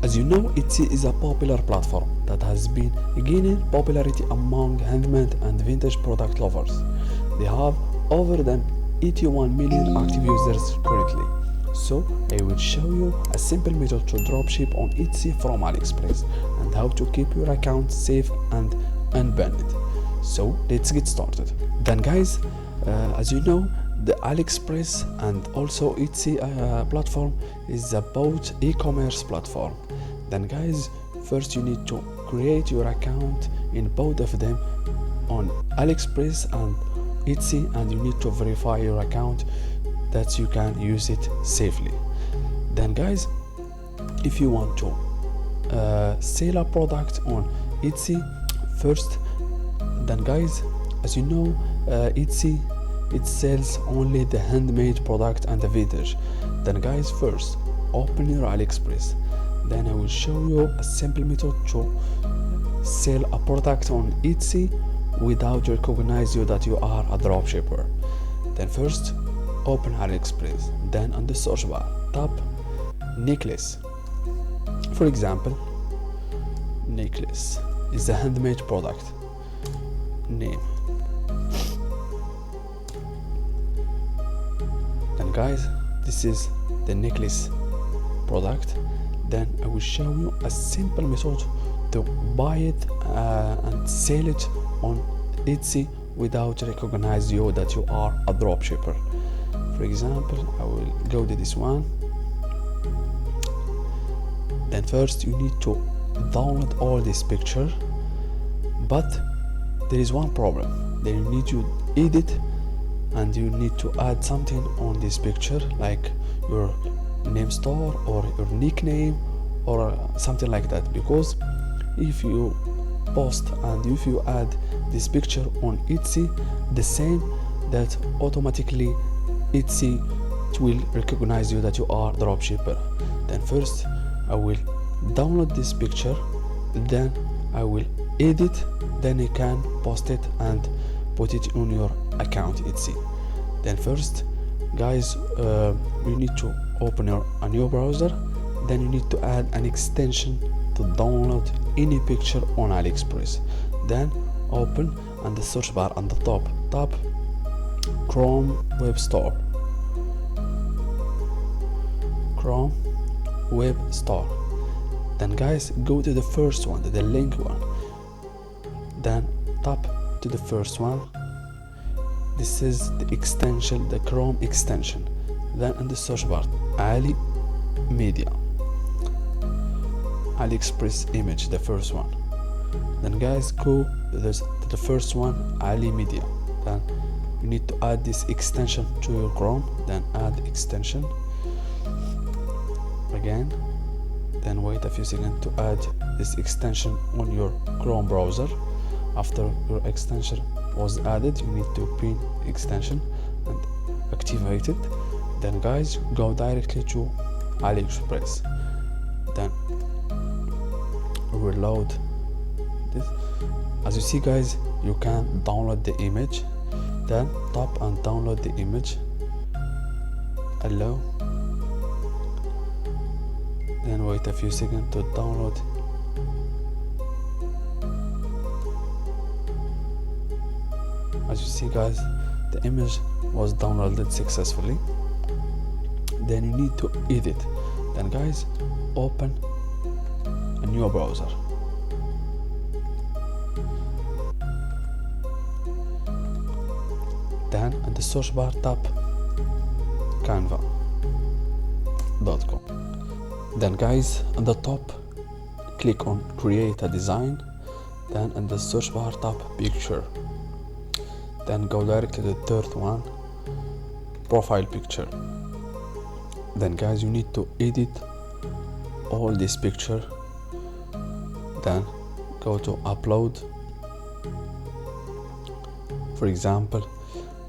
As you know, Etsy is a popular platform that has been gaining popularity among handmade and vintage product lovers. They have over than 81 million active users currently. So I will show you a simple method to dropship on Etsy from AliExpress and how to keep your account safe and unbanned. So let's get started. Then guys, as you know, the AliExpress and also Etsy platform is a both e-commerce platform. Then guys, first you need to create your account in both of them on AliExpress and Etsy, and you need to verify your account that you can use it safely. Then guys, if you want to sell a product on Etsy first, then guys, as you know, Etsy, it sells only the handmade product and the vintage. Then guys, first open your AliExpress. Then I will show you a simple method to sell a product on Etsy without recognize you that you are a dropshipper. Then first open AliExpress. Then on the search bar type necklace. For example, necklace is a handmade product. Name. Then guys, this is the necklace product. Then I will show you a simple method to buy it and sell it on Etsy without recognize you that you are a dropshipper. For example, I will go to this one. Then first you need to download all this picture, but there is one problem. Then you need to edit and you need to add something on this picture, like your name store or your nickname or something like that, because if you post and if you add this picture on Etsy the same, that automatically Etsy will recognize you that you are dropshipper. Then first I will download this picture, then I will edit, then you can post it and put it on your account Etsy. Then first guys, you need to open a new browser. Then you need to add an extension to download any picture on AliExpress. Then open and the search bar on the top tap Chrome Web Store. Chrome Web Store. Then guys, go to the first one, the link one. Then tap to the first one. This is the extension, the Chrome extension. Then in the search bar, Ali Media, AliExpress image, the first one. Then guys, go to the first one, Ali Media. Then you need to add this extension to your Chrome. Then add extension again. Then wait a few seconds to add this extension on your Chrome browser. After your extension was added, you need to pin extension and activate it. Then guys, go directly to AliExpress. Then reload this. As you see guys, you can download the image. Then tap and download the image. Allow. Then wait a few seconds to download. As you see guys, the image was downloaded successfully. Then you need to edit. Then guys, open a new browser. Then in the search bar tap Canva.com. Then guys, on the top click on create a design. Then in the search bar tap picture. Then go direct to the third one, profile picture. Then guys, you need to edit all this picture. Then go to upload. For example,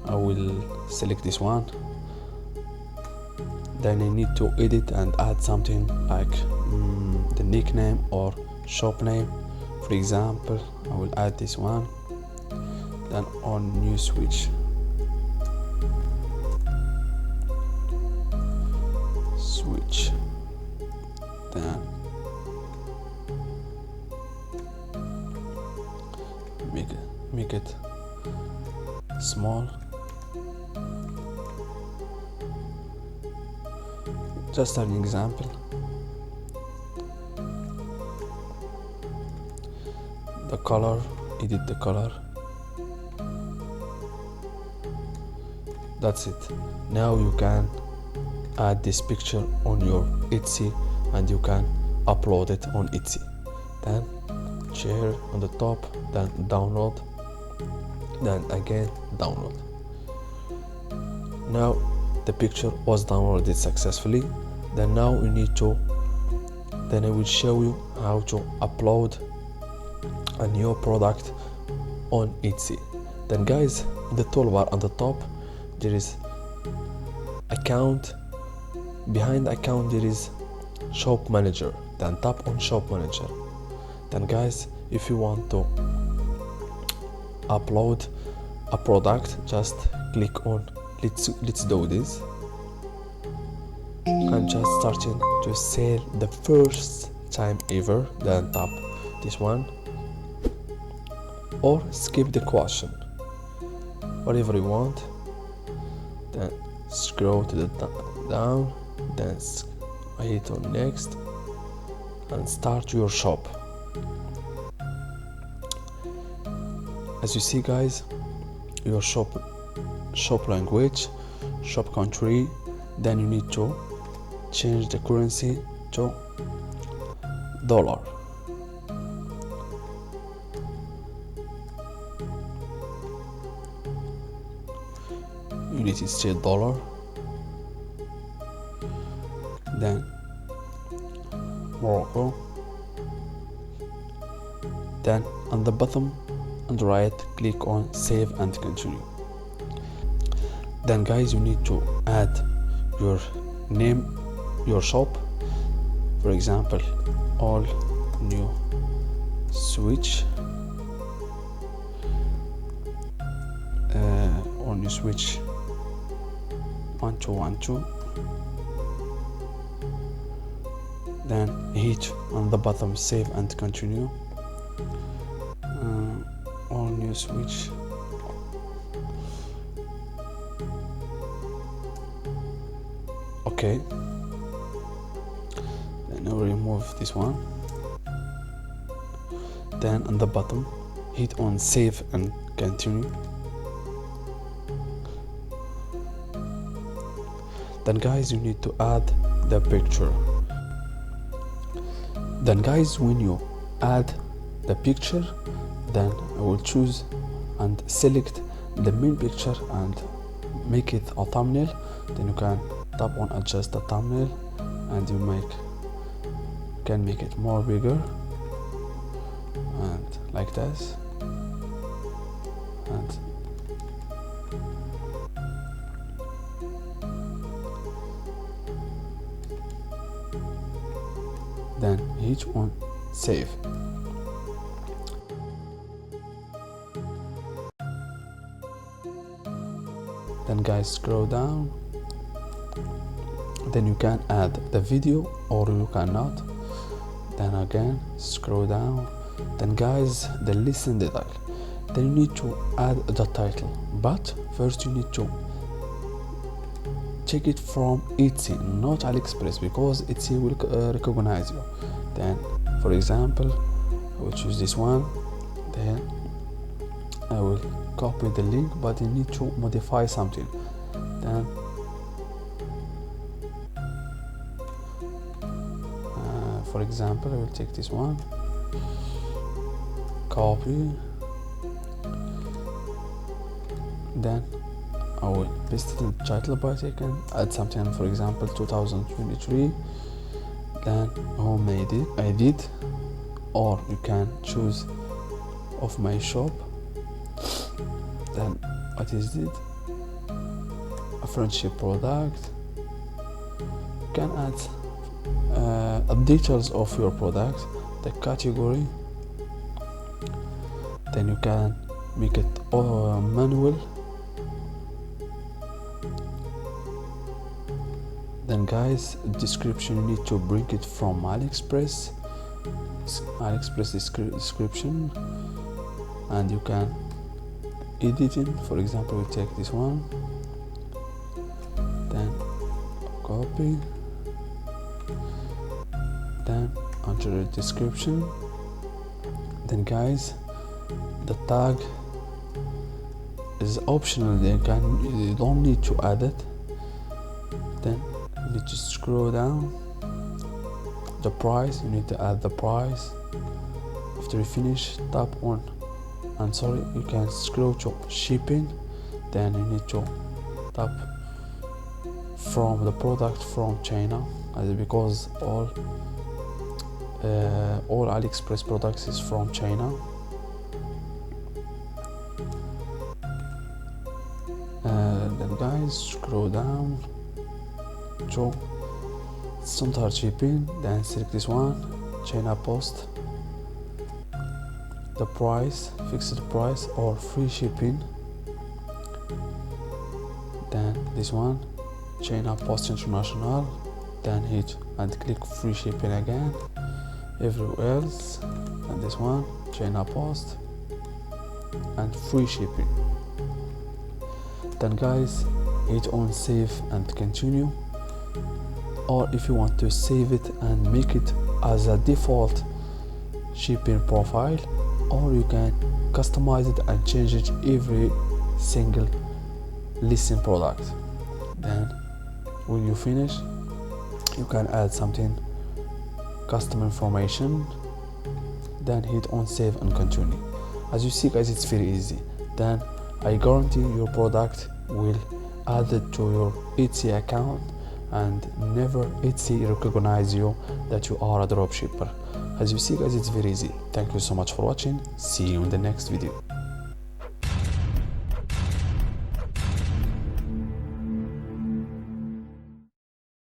I will select this one. Then I need to edit and add something like the nickname or shop name. For example, I will add this one. Then on new switch, then it small. Just an example. The color, edit the color. That's it. Now you can add this picture on your Etsy and you can upload it on Etsy. Then share on the top, then download, then again download. Now the picture was downloaded successfully. Then now you need to, then I will show you how to upload a new product on Etsy. Then guys, in the toolbar on the top there is account. Behind account there is shop manager. Then tap on shop manager. Then guys, if you want to upload a product, just click on let's do this and just starting to sell the first time ever. Then tap this one or skip the question, whatever you want. Then scroll to the down, then hit on next and start your shop. As you see guys, your shop language, shop country, then you need to change the currency to dollar. United States dollar. Then Morocco. Then on the bottom on the right, click on save and continue. Then guys, you need to add your name, your shop. For example, all new switch, all new switch 1212. Then hit on the bottom save and continue. All new switch. Okay. Then I'll remove this one. Then on the bottom hit on save and continue. Then guys, you need to add the picture. Then guys, when you add the picture, then I will choose and select the main picture and make it a thumbnail. Then you can tap on adjust the thumbnail and you can make it more bigger and like this. And then hit on save. Then guys, scroll down. Then you can add the video or you cannot. Then again scroll down. Then guys, the listen detail. Then you need to add the title, but first you need to check it from Etsy, not AliExpress, because Etsy will recognize you. Then for example, I will choose this one. Then I will copy the link, but you need to modify something. Then for example, I will take this one, copy, then I will paste it in the title, but I can add something, for example 2023, then home I did, or you can choose of my shop. Then what is it? A friendship product. You can add details of your product, the category. Then you can make it manual. Then guys, description, you need to bring it from AliExpress description, and you can editing. For example, we take this one, then copy, then enter the description. Then guys, the tag is optional, you don't need to add it. Then you need to scroll down. The price, you need to add the price. After you finish, tap on, and sorry, you can scroll to shipping. Then you need to tap from the product from China, because all AliExpress products is from China. Then guys, scroll down to start shipping, then select this one, China post, the price, fixed price or free shipping. Then this one, China post international, then hit and click free shipping again. Everywhere else, and this one, China post and free shipping. Then guys, hit on save and continue. Or if you want to save it and make it as a default shipping profile, or you can customize it and change it every single listing product. Then when you finish, you can add something, custom information, then hit on save and continue. As you see guys, it's very easy. Then I guarantee your product will add it to your Etsy account, and never Etsy recognize you that you are a dropshipper. As you see guys, it's very easy. Thank you so much for watching. See you in the next video.